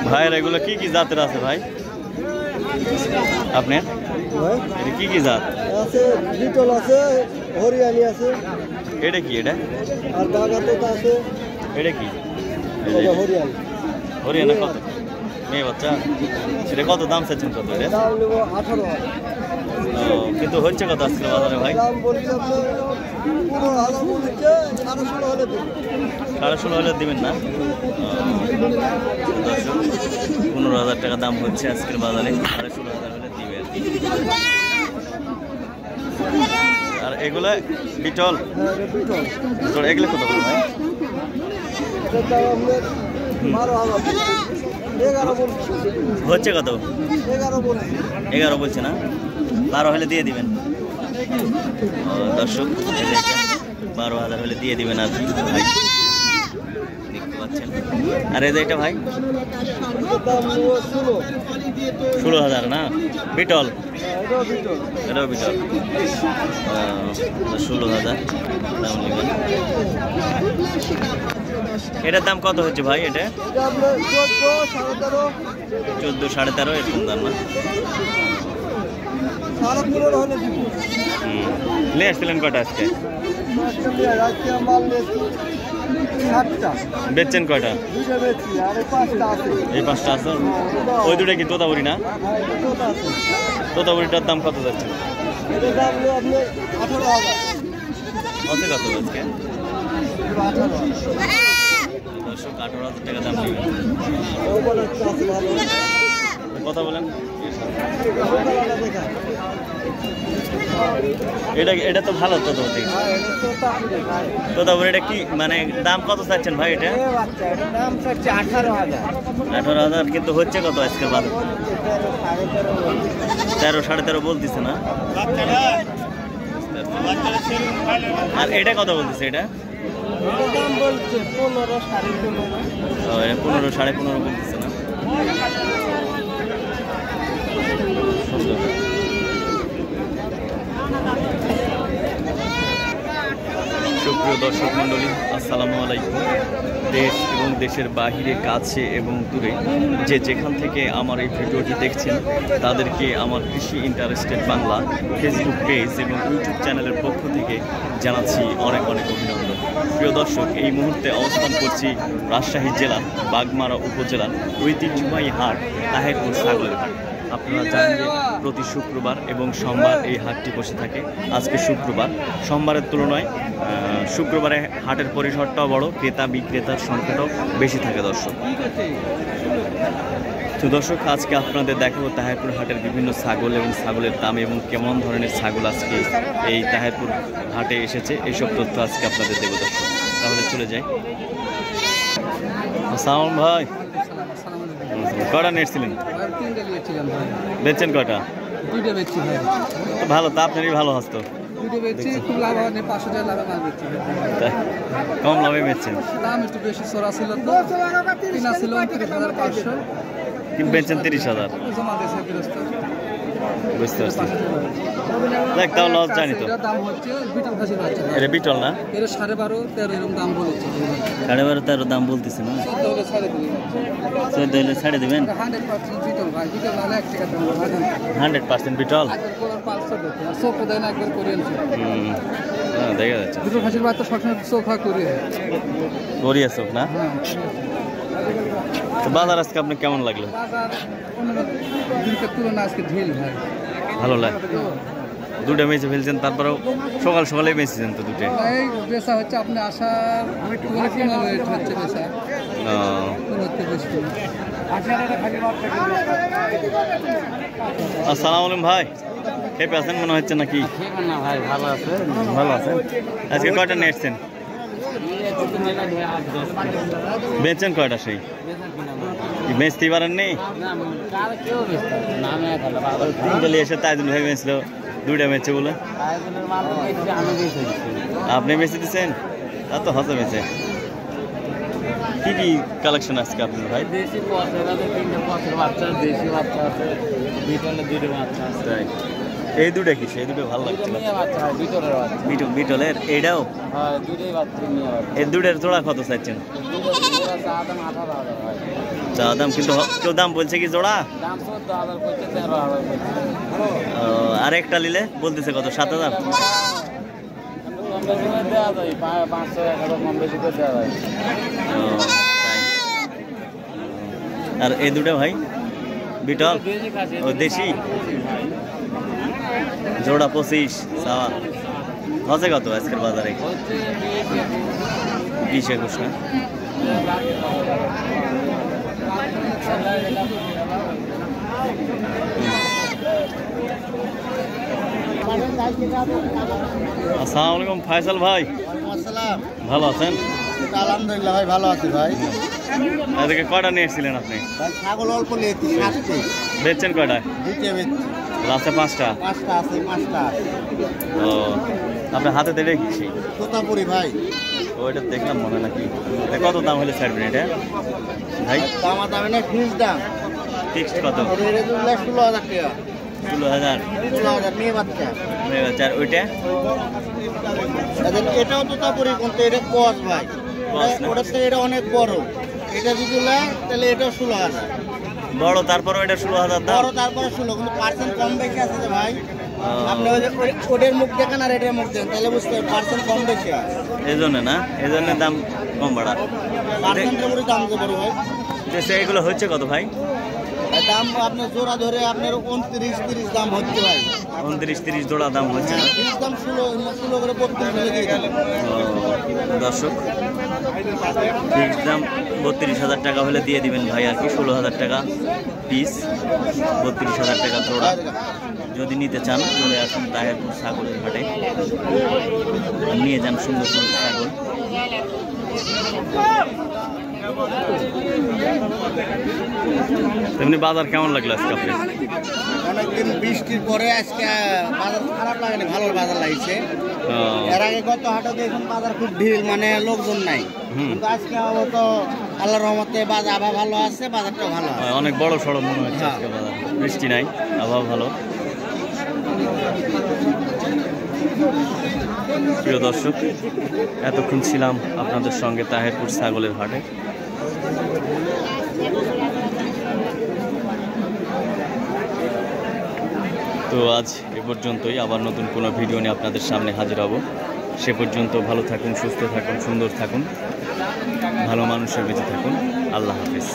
ভাইয়ের এগুলো কি কি জাতের আছে ভাই আপনার? এটা কি কি জাত আছে? বিটল আছে, হরিয়ানি আছে। এটা কি? এটা আর বাগাতোতা আছে। এটা কি? এটা হরিয়ানি। হরিয়ানা কত? মেয়ে বাচ্চা। এটা কত দাম চাচ্ছেন? কত এটা? দাম নেব 18,000। কিন্তু হচ্ছে কত আজকে বাজারে ভাই? দাম বলি আপনার 15,000 বলছে, 16,500 হলে দেব। 16,500 হলে দিবেন না? 15,000 টাকা দাম হচ্ছে আজকের বাজারে, 16,500 হলে দিবে আর কি। আর এগুলো বিটল? বিটল এগুলো কত করে ভাই? এটার দাম আপনার 12,000। 11 বলছে। হচ্ছে কত? 11 বলছে। 11 বলছে না? 12 হলে দিয়ে দিবেন। দর্শক 12,000 হলে দিয়ে দিবেন আর কি ভাই, দেখতে পাচ্ছেন। আর এই যে এটা ভাই? 16,000 না? বিটল? এটাও বিটল। 16,000 দাম নেবেন। এটার দাম কত হচ্ছে ভাই? এটা 14, 13.5 এরকম দাম না? নিয়ে আসছিলেন কয়টা আজকে? বেচছেন কয়টা? এই 5টা আছে। ওই দুটা কি তোতাপুরি না? তোতাপুরিটার দাম কত যাচ্ছে? কত কত আজকে? 18,000 টাকা দাম নেবেন। কথা বলেন। এটা তো ভালো তোতাপুরি। তোতাপুরি এটা কি মানে দাম কত চাচ্ছেন ভাই? এটা 18,000। কিন্তু হচ্ছে কত আজকে বাজার? 13, 13.5 বলতেছে না? আর এটা কত বলতেছে? এটা 15, 15.5 বলতেছে না? সুপ্রিয় দর্শক মণ্ডলী, আসসালামু আলাইকুম। দেশ এবং দেশের বাহিরে, কাছে এবং দূরে যে যেখান থেকে আমার এই ভিডিওটি দেখছেন তাদেরকে আমার কৃষি ইন্টারেস্টেড বাংলা ফেসবুক পেজ এবং ইউটিউব চ্যানেলের পক্ষ থেকে জানাচ্ছি অনেক অনেক অভিনন্দন। প্রিয় দর্শক, এই মুহূর্তে অবস্থান করছি রাজশাহী জেলার বাগমারা উপজেলার ঐতিহ্যবাহী হাট তাহেরপুর ছাগলের হাট। আপনারা জানেন যে প্রতি শুক্রবার এবং সোমবার এই হাটটি বসে থাকে। আজকে শুক্রবার, সোমবারের তুলনায় শুক্রবারে হাটের পরিসরটাও বড়, ক্রেতা বিক্রেতার সংখ্যাটাও বেশি থাকে দর্শক। তো দর্শক, আজকে আপনাদের দেখাবো তাহেরপুর হাটের বিভিন্ন ছাগল এবং ছাগলের দাম এবং কেমন ধরনের ছাগল আজকে এই তাহেরপুর হাটে এসেছে, এইসব তথ্য আজকে আপনাদের দেবো দর্শক। তাহলে চলে যাই। আসসালাম ভাই, কটা নিয়েছিলেন? বেচছেন কটা? তো ভালো, তা আপনারই ভালো হস্ত। কম লাভে বেচছেন? দাম একটু বেশি চড়া ছিল তো, কিনা ছিল 30,500, কিন্তু বেচছেন 30,000। বুঝতে পারছি। দেখ তাও লস জানি তো। এটা বিটল না? এটা 12.5, 13 এরকম দাম বলেছে। 12.5, 13 দাম বলতেছে না? 14 হলে ছাড়ে দেবেন? 100% বিটল ভাই, বিটল হলে 1 টাকা দাম। 100% বিটল? দেখা যাচ্ছে দুটো খাসির বাচ্চা সবসময় চোখা করে গড়িয়া চোখ না? তো বাজার আজকে আপনার কেমন লাগলো? তুলনা আজকে ঢিল ভাই, ভালো লাগে। দুটো মেচে ফেলছেন, তারপরেও সকাল সকালে মেচেছেন তো দুটো? এই বেচা হচ্ছে আপনি আসার হচ্ছে বেচা। আসসালামু আলাইকুম ভাই, খেপে আছেন মনে হচ্ছে নাকি? না ভাই, ভালো আছে। ভালো আছেন। আজকে কয়টা নিয়ে এসছেন? বেচছেন কয়টা? সেই বেচতেই পারেন নেই? এসে তাইজুল ভাই বেচলো, দুইটা বেচছে বলে। আপনি বেঁচে দিচ্ছেন? তা তো হতে বেঁচে। কি কি কালেকশন আজকে আপনার ভাই? দেশি বাচ্চা, দেশি বাচ্চা আছে, বিটলের দুটো বাচ্চা আছে। এই দুটো কি সেই দুটো ভালো লাগছে? বিটলের এইটাও? এই দুটোর জোড়া কত চাইছেন? চা দাম, কিন্তু কেউ দাম বলছে কি জোড়া? দাম 14,000 কইছে, 13,000 কইছে। আর একটা নিলে বলতেছে কত? 7,000। কম বেশি করে দেওয়া যায়, 500 টাকা কম বেশি করে দেওয়া যায়। তাই। আর এই দুটো ভাই বিটল ও দেশি জোড়া 25 চাওয়া। হচ্ছে কত আজকের বাজারে? 20-21 না? আসসালামু আলাইকুম ফায়সাল ভাই, ভালো আছেন? আলহামদুলিল্লাহ ভাই, ভালো আছি ভাই। এদিকে কয়টা নিয়ে এসেছিলেন আপনি? ভাই ছাগল অল্প নিয়েছি, 7টি। বেচছেন কয়টায়? 2টে বেচছি। লাস্টে 5টা? 5টা আছে, 5টা আছে। ও আপনার হাতে দেবে কি? তোতাপুরি ভাই। ওইটা দেখলাম মনে নাকি। কত দাম হলে ছাড়বেন এটা ভাই? দাম দামে না, ফিক্স দাম। ফিক্সড কত? 16,000 টাকা। 16,000? 16,000 মেয়ে বাচ্চা। আর ওইটা? এটাও তোতাপুরি, কিন্তু এটা কস ভাই। ওটার থেকে এটা অনেক বড়। এটা যদি নেয় তাহলে এটাও 16,000। বড় তারপরে ওইটা 16,000 দাম? বড় তারপরে 16, কিন্তু পার্সেন্ট কম বেশি আছে যে ভাই। আপনি ওদের মুখ দেখেন আর এটার মুখ দেখেন, তাহলে বুঝতে পারবেন পার্সেন্ট কম বেশি আছে। এই জন্য না, এই জন্য দাম কম বাড়া। পার্সেন্টের উপরে দাম যে বড় ভাই। এগুলো হচ্ছে কত ভাই? দাম আপনার জোড়া ধরে আপনার 29-30 দাম হচ্ছে ভাই। 29-30 জোড়া দাম হচ্ছে না? দাম 16 করে 32 করে দিয়ে দিলেন। দর্শক ফিক্সড দাম 32,000 টাকা হলে দিয়ে দিবেন ভাই আর কি। 16,000 টাকা পিস, 32,000 টাকা জোড়া। যদি নিতে চান চলে আসুন তাহেরপুর ছাগলের হাটে, নিয়ে যান সুন্দর সুন্দর ছাগল। তেমনি বাজার কেমন লাগলো আজকে আপনি? অনেকদিন বৃষ্টির পরে আজকে বাজার খারাপ লাগেনি, ভালো বাজার লাগছে। এর আগে গত হাটে দেখুন বাজার খুব ঢিল, মানে লোকজন নাই। কিন্তু আজকে তো আল্লাহর রহমতে বাজার আবহাওয়া ভালো আছে, বাজারটাও ভালো আছে। অনেক বড় সড়ো মনে হচ্ছে আজকে বাজার, বৃষ্টি নাই, আবহাওয়া ভালো। প্রিয় দর্শক, এতক্ষণ ছিলাম আপনাদের সঙ্গে তাহেরপুর ছাগলের হাটে। তো আজ এ পর্যন্তই, আবার নতুন কোনো ভিডিও নিয়ে আপনাদের সামনে হাজির হব। সে পর্যন্ত ভালো থাকুন, সুস্থ থাকুন, সুন্দর থাকুন, ভালো মানুষের বেঁচে থাকুন। আল্লাহ হাফেজ।